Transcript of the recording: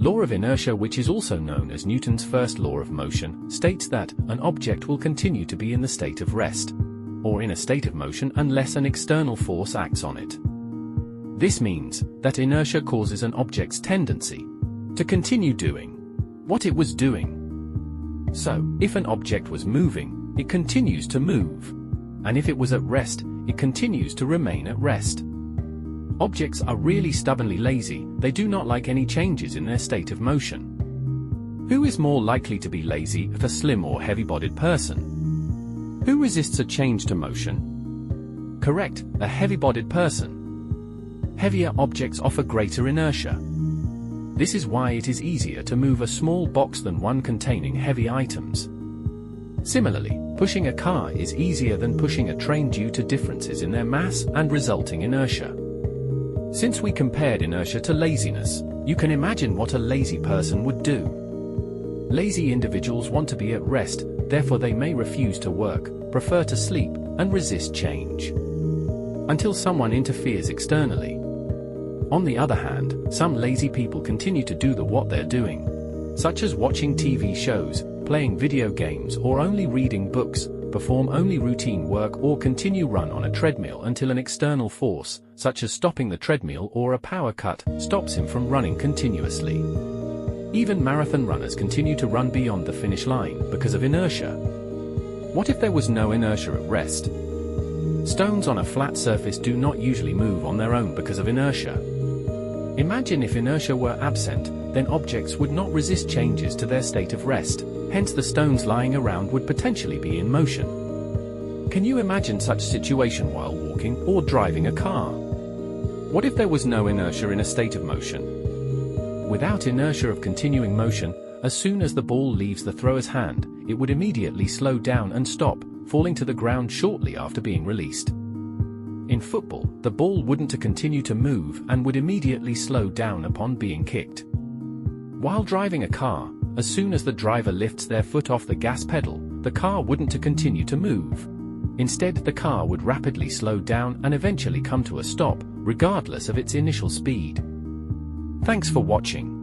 Law of inertia, which is also known as Newton's first law of motion, states that an object will continue to be in the state of rest, or in a state of motion, unless an external force acts on it. This means that inertia causes an object's tendency to continue doing what it was doing. So, if an object was moving, it continues to move, and if it was at rest, it continues to remain at rest. Objects are really stubbornly lazy. They do not like any changes in their state of motion. Who is more likely to be lazy, a slim or heavy-bodied person? Who resists a change to motion? Correct, a heavy-bodied person. Heavier objects offer greater inertia. This is why it is easier to move a small box than one containing heavy items. Similarly, pushing a car is easier than pushing a train due to differences in their mass and resulting inertia. Since we compared inertia to laziness, you can imagine what a lazy person would do. Lazy individuals want to be at rest, therefore they may refuse to work, prefer to sleep, and resist change until someone interferes externally. On the other hand, some lazy people continue to do what they're doing, such as watching TV shows, playing video games, or only reading books, perform only routine work, or continue run on a treadmill until an external force, such as stopping the treadmill or a power cut, stops him from running continuously. Even marathon runners continue to run beyond the finish line because of inertia. What if there was no inertia at rest? Stones on a flat surface do not usually move on their own because of inertia. Imagine if inertia were absent, then objects would not resist changes to their state of rest, hence the stones lying around would potentially be in motion. Can you imagine such situation while walking or driving a car? What if there was no inertia in a state of motion? Without inertia of continuing motion, as soon as the ball leaves the thrower's hand, it would immediately slow down and stop, falling to the ground shortly after being released. In football, the ball wouldn't continue to move and would immediately slow down upon being kicked. While driving a car, as soon as the driver lifts their foot off the gas pedal, the car wouldn't continue to move. Instead, the car would rapidly slow down and eventually come to a stop, regardless of its initial speed. Thanks for watching.